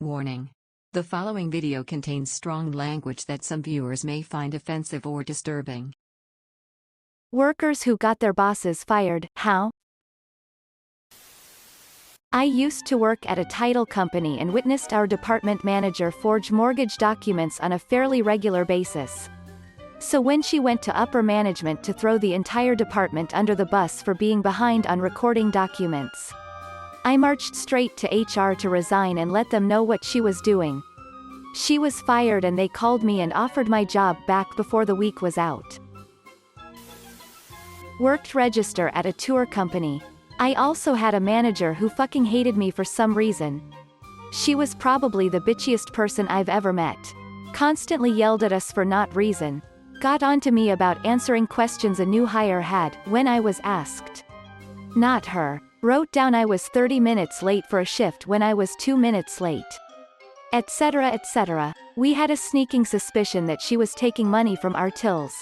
Warning. The following video contains strong language that some viewers may find offensive or disturbing. Workers who got their bosses fired, how? I used to work at a title company and witnessed our department manager forge mortgage documents on a fairly regular basis. So when she went to upper management to throw the entire department under the bus for being behind on recording documents, I marched straight to HR to resign and let them know what she was doing. She was fired and they called me and offered my job back before the week was out. Worked register at a tour company. I also had a manager who fucking hated me for some reason. She was probably the bitchiest person I've ever met. Constantly yelled at us for not reason. Got on to me about answering questions a new hire had, when I was asked. Not her. Wrote down I was 30 minutes late for a shift when I was 2 minutes late. Etc. etc. We had a sneaking suspicion that she was taking money from our tills,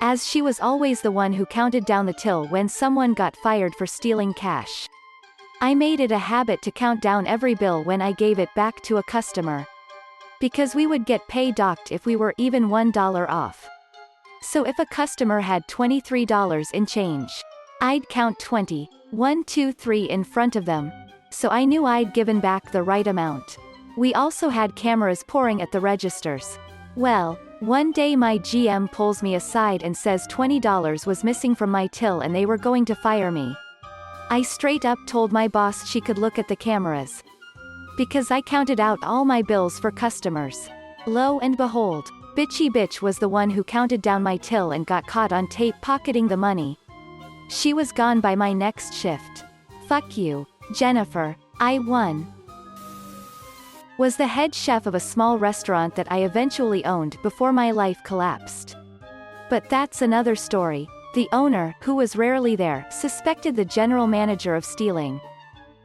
as she was always the one who counted down the till when someone got fired for stealing cash. I made it a habit to count down every bill when I gave it back to a customer, because we would get pay docked if we were even $1 off. So if a customer had $23 in change, I'd count 20, 1, 2, 3 in front of them, so I knew I'd given back the right amount. We also had cameras pouring at the registers. Well, one day my GM pulls me aside and says $20 was missing from my till and they were going to fire me. I straight up told my boss she could look at the cameras, because I counted out all my bills for customers. Lo and behold, bitchy bitch was the one who counted down my till and got caught on tape pocketing the money. She was gone by my next shift. Fuck you, Jennifer. I was the head chef of a small restaurant that I eventually owned before my life collapsed. But that's another story. The owner, who was rarely there, suspected the general manager of stealing.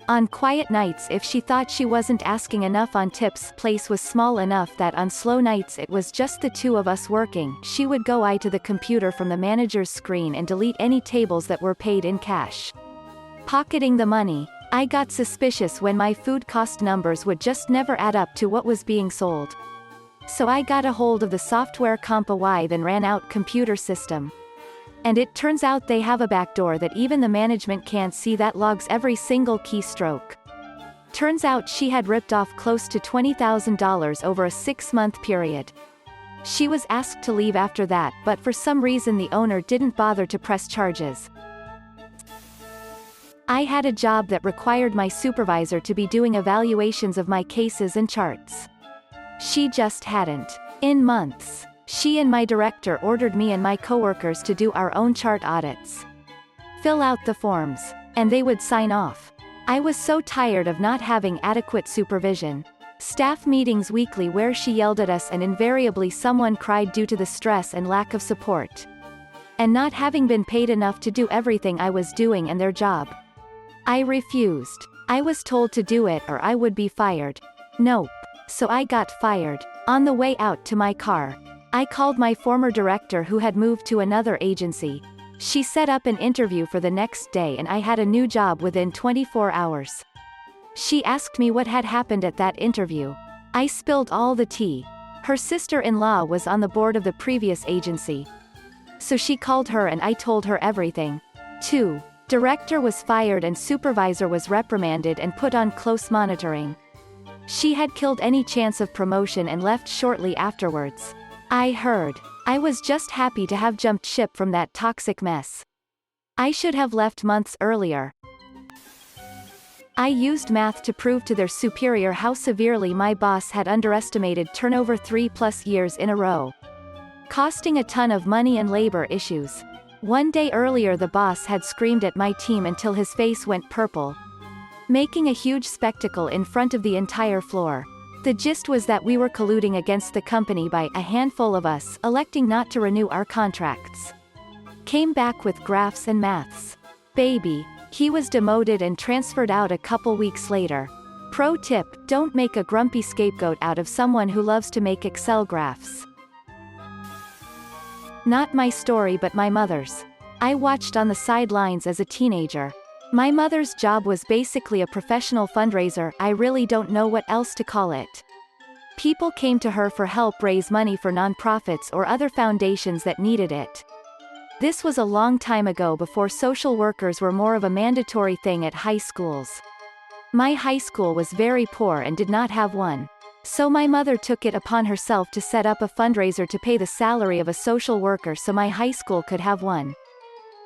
On quiet nights, if she thought she wasn't asking enough on tips, place was small enough that on slow nights it was just the two of us working, she would go to the computer from the manager's screen and delete any tables that were paid in cash, pocketing the money. I got suspicious when my food cost numbers would just never add up to what was being sold. So I got a hold of the software Compa then ran out computer system. And it turns out they have a backdoor that even the management can't see that logs every single keystroke. Turns out she had ripped off close to $20,000 over a 6-month period. She was asked to leave after that, but for some reason the owner didn't bother to press charges. I had a job that required my supervisor to be doing evaluations of my cases and charts. She just hadn't. In months, she and my director ordered me and my coworkers to do our own chart audits. Fill out the forms, and they would sign off. I was so tired of not having adequate supervision. Staff meetings weekly where she yelled at us and invariably someone cried due to the stress and lack of support. And not having been paid enough to do everything I was doing and their job. I refused. I was told to do it or I would be fired. Nope. So I got fired. On the way out to my car, I called my former director who had moved to another agency. She set up an interview for the next day and I had a new job within 24 hours. She asked me what had happened at that interview. I spilled all the tea. Her sister-in-law was on the board of the previous agency, so she called her and I told her everything. 2. Director was fired and supervisor was reprimanded and put on close monitoring. She had killed any chance of promotion and left shortly afterwards. I heard. I was just happy to have jumped ship from that toxic mess. I should have left months earlier. I used math to prove to their superior how severely my boss had underestimated turnover 3+ years in a row, costing a ton of money and labor issues. One day earlier the boss had screamed at my team until his face went purple, making a huge spectacle in front of the entire floor. The gist was that we were colluding against the company by a handful of us electing not to renew our contracts. Came back with graphs and maths. Baby. He was demoted and transferred out a couple weeks later. Pro tip: don't make a grumpy scapegoat out of someone who loves to make Excel graphs. Not my story but my mother's. I watched on the sidelines as a teenager. My mother's job was basically a professional fundraiser. I really don't know what else to call it. People came to her for help raise money for nonprofits or other foundations that needed it. This was a long time ago, before social workers were more of a mandatory thing at high schools. My high school was very poor and did not have one. So my mother took it upon herself to set up a fundraiser to pay the salary of a social worker so my high school could have one.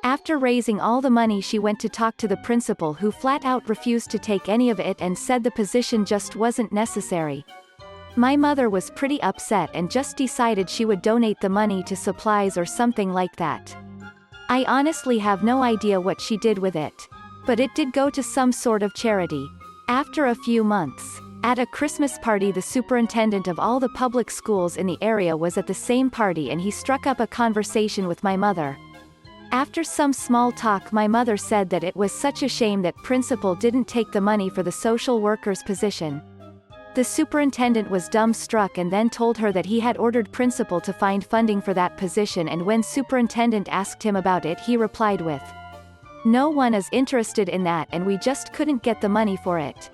After raising all the money, she went to talk to the principal, who flat out refused to take any of it and said the position just wasn't necessary. My mother was pretty upset and just decided she would donate the money to supplies or something like that. I honestly have no idea what she did with it. But it did go to some sort of charity. After a few months, at a Christmas party, the superintendent of all the public schools in the area was at the same party, and he struck up a conversation with my mother. After some small talk, my mother said that it was such a shame that principal didn't take the money for the social worker's position. The superintendent was dumbstruck and then told her that he had ordered principal to find funding for that position, and when superintendent asked him about it, he replied with, "No one is interested in that, and we just couldn't get the money for it."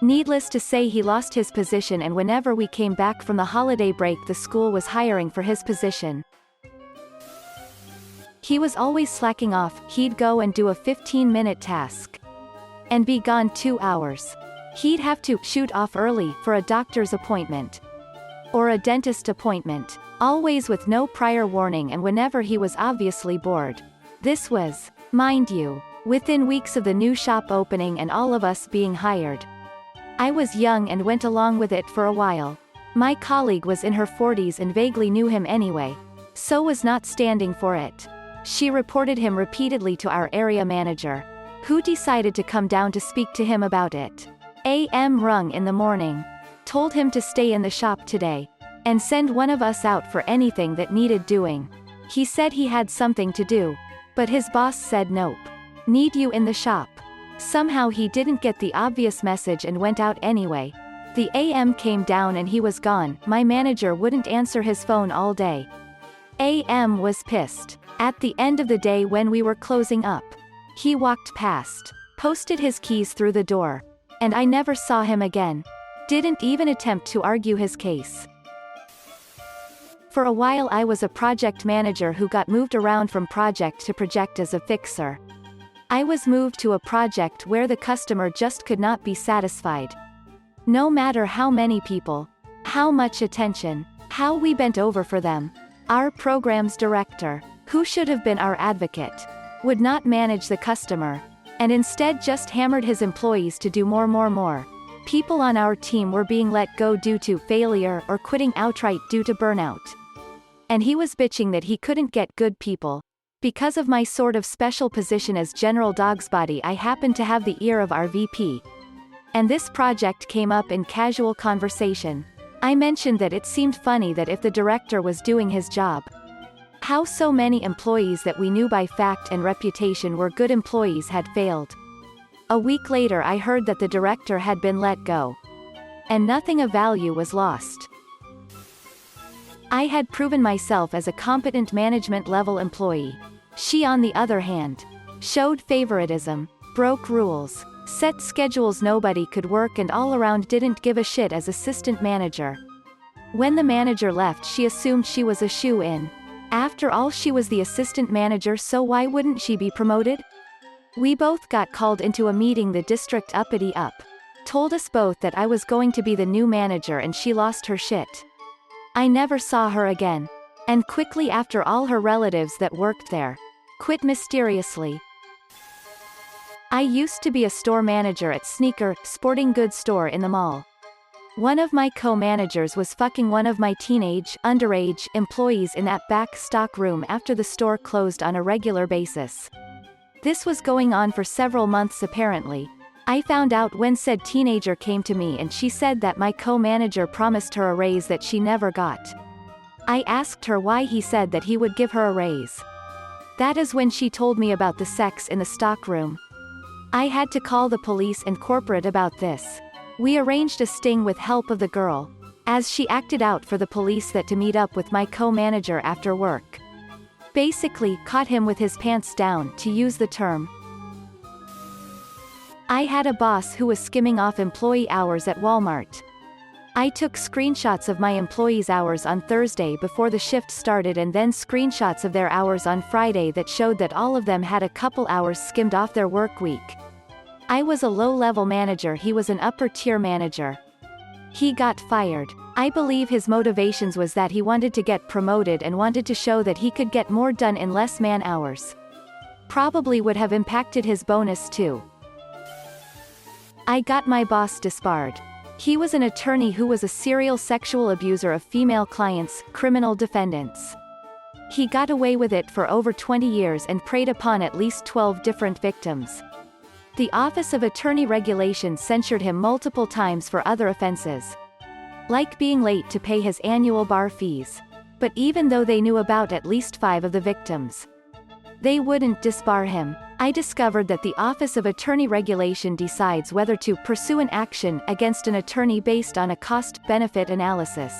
Needless to say, he lost his position, and whenever we came back from the holiday break, the school was hiring for his position. He was always slacking off. He'd go and do a 15-minute task and be gone 2 hours. He'd have to shoot off early for a doctor's appointment or a dentist appointment, always with no prior warning, and whenever he was obviously bored. This was, mind you, within weeks of the new shop opening and all of us being hired. I was young and went along with it for a while. My colleague was in her 40s and vaguely knew him anyway, so was not standing for it. She reported him repeatedly to our area manager, who decided to come down to speak to him about it. AM rung in the morning, told him to stay in the shop today, and send one of us out for anything that needed doing. He said he had something to do, but his boss said nope. Need you in the shop. Somehow he didn't get the obvious message and went out anyway. The AM came down and he was gone. My manager wouldn't answer his phone all day. AM was pissed. At the end of the day, when we were closing up, he walked past, posted his keys through the door, and I never saw him again. Didn't even attempt to argue his case. For a while I was a project manager who got moved around from project to project as a fixer. I was moved to a project where the customer just could not be satisfied. No matter how many people, how much attention, how we bent over for them, our program's director, who should have been our advocate, would not manage the customer, and instead just hammered his employees to do more. People on our team were being let go due to failure or quitting outright due to burnout. And he was bitching that he couldn't get good people. Because of my sort of special position as General Dogsbody, I happened to have the ear of our VP. And this project came up in casual conversation. I mentioned that it seemed funny that if the director was doing his job, how so many employees that we knew by fact and reputation were good employees had failed. A week later I heard that the director had been let go. And nothing of value was lost. I had proven myself as a competent management-level employee. She, on the other hand, showed favoritism, broke rules, set schedules nobody could work, and all around didn't give a shit as assistant manager. When the manager left, she assumed she was a shoo-in. After all, she was the assistant manager, so why wouldn't she be promoted? We both got called into a meeting. The district uppity up told us both that I was going to be the new manager, and she lost her shit. I never saw her again. And quickly after, all her relatives that worked there quit mysteriously. I used to be a store manager at sporting goods store in the mall. One of my co-managers was fucking one of my underage employees in that back stock room after the store closed on a regular basis. This was going on for several months apparently. I found out when said teenager came to me and she said that my co-manager promised her a raise that she never got. I asked her why he said that he would give her a raise. That is when she told me about the sex in the stock room. I had to call the police and corporate about this. We arranged a sting with help of the girl, as she acted out for the police that to meet up with my co-manager after work. Basically, caught him with his pants down, to use the term. I had a boss who was skimming off employee hours at Walmart. I took screenshots of my employees' hours on Thursday before the shift started and then screenshots of their hours on Friday that showed that all of them had a couple hours skimmed off their work week. I was a low-level manager, he was an upper-tier manager. He got fired. I believe his motivations was that he wanted to get promoted and wanted to show that he could get more done in less man-hours. Probably would have impacted his bonus too. I got my boss disbarred. He was an attorney who was a serial sexual abuser of female clients, criminal defendants. He got away with it for over 20 years and preyed upon at least 12 different victims. The Office of Attorney Regulation censured him multiple times for other offenses, like being late to pay his annual bar fees. But even though they knew about at least 5 of the victims, they wouldn't disbar him. I discovered that the Office of Attorney Regulation decides whether to pursue an action against an attorney based on a cost-benefit analysis.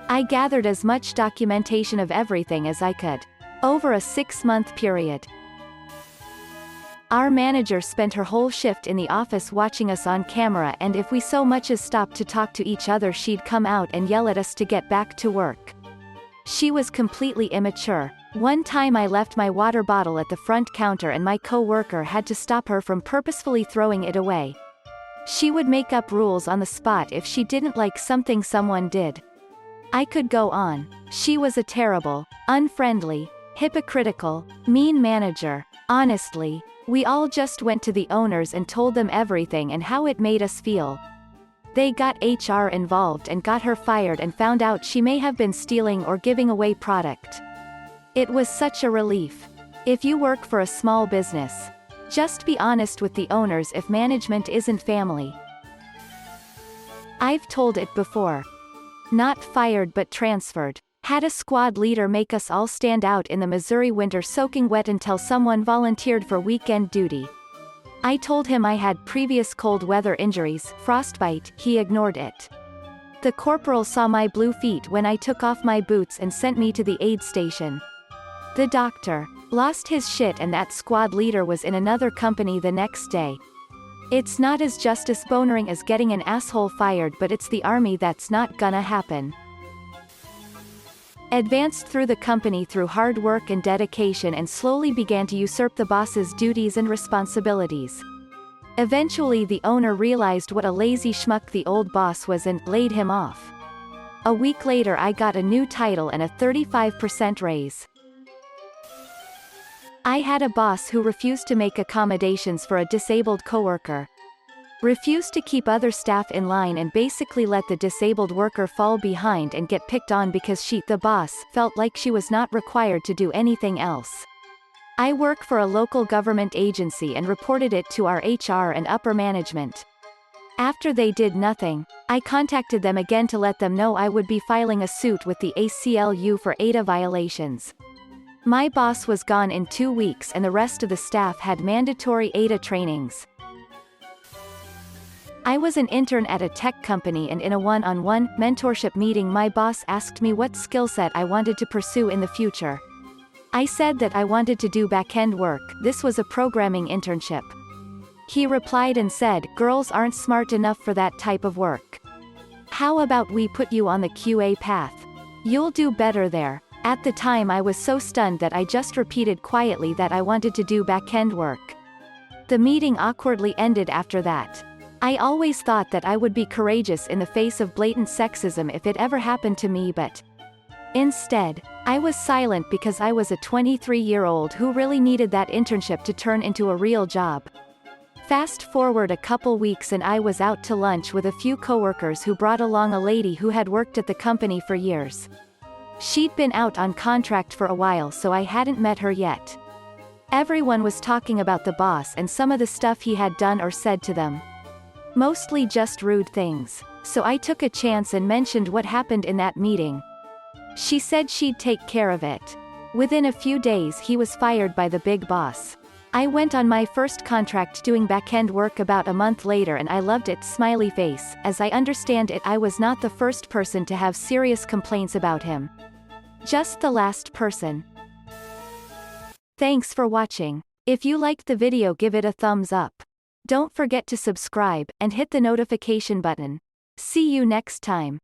I gathered as much documentation of everything as I could. Over a 6-month period. Our manager spent her whole shift in the office watching us on camera, and if we so much as stopped to talk to each other she'd come out and yell at us to get back to work. She was completely immature. One time I left my water bottle at the front counter and my co-worker had to stop her from purposefully throwing it away. She would make up rules on the spot if she didn't like something someone did. I could go on. She was a terrible, unfriendly, hypocritical, mean manager. Honestly, we all just went to the owners and told them everything and how it made us feel. They got HR involved and got her fired and found out she may have been stealing or giving away product. It was such a relief. If you work for a small business, just be honest with the owners if management isn't family. I've told it before. Not fired but transferred. Had a squad leader make us all stand out in the Missouri winter soaking wet until someone volunteered for weekend duty. I told him I had previous cold weather injuries, frostbite, he ignored it. The corporal saw my blue feet when I took off my boots and sent me to the aid station. The doctor lost his shit and that squad leader was in another company the next day. It's not as justice bonering as getting an asshole fired, but it's the army that's not gonna happen. Advanced through the company through hard work and dedication and slowly began to usurp the boss's duties and responsibilities. Eventually the owner realized what a lazy schmuck the old boss was and laid him off. A week later I got a new title and a 35% raise. I had a boss who refused to make accommodations for a disabled coworker. Refused to keep other staff in line and basically let the disabled worker fall behind and get picked on because she, the boss, felt like she was not required to do anything else. I work for a local government agency and reported it to our HR and upper management. After they did nothing, I contacted them again to let them know I would be filing a suit with the ACLU for ADA violations. My boss was gone in 2 weeks and the rest of the staff had mandatory ADA trainings. I was an intern at a tech company and in a one-on-one mentorship meeting my boss asked me what skill set I wanted to pursue in the future. I said that I wanted to do back-end work, this was a programming internship. He replied and said, "Girls aren't smart enough for that type of work. How about we put you on the QA path? You'll do better there." At the time I was so stunned that I just repeated quietly that I wanted to do back-end work. The meeting awkwardly ended after that. I always thought that I would be courageous in the face of blatant sexism if it ever happened to me, but instead, I was silent because I was a 23-year-old who really needed that internship to turn into a real job. Fast forward a couple weeks and I was out to lunch with a few coworkers who brought along a lady who had worked at the company for years. She'd been out on contract for a while so I hadn't met her yet. Everyone was talking about the boss and some of the stuff he had done or said to them. Mostly just rude things. So I took a chance and mentioned what happened in that meeting. She said she'd take care of it. Within a few days he was fired by the big boss. I went on my first contract doing back-end work about a month later and I loved it, smiley face. As I understand it, I was not the first person to have serious complaints about him. Just the last person. Thanks for watching. If you liked the video, give it a thumbs up. Don't forget to subscribe and hit the notification button. See you next time.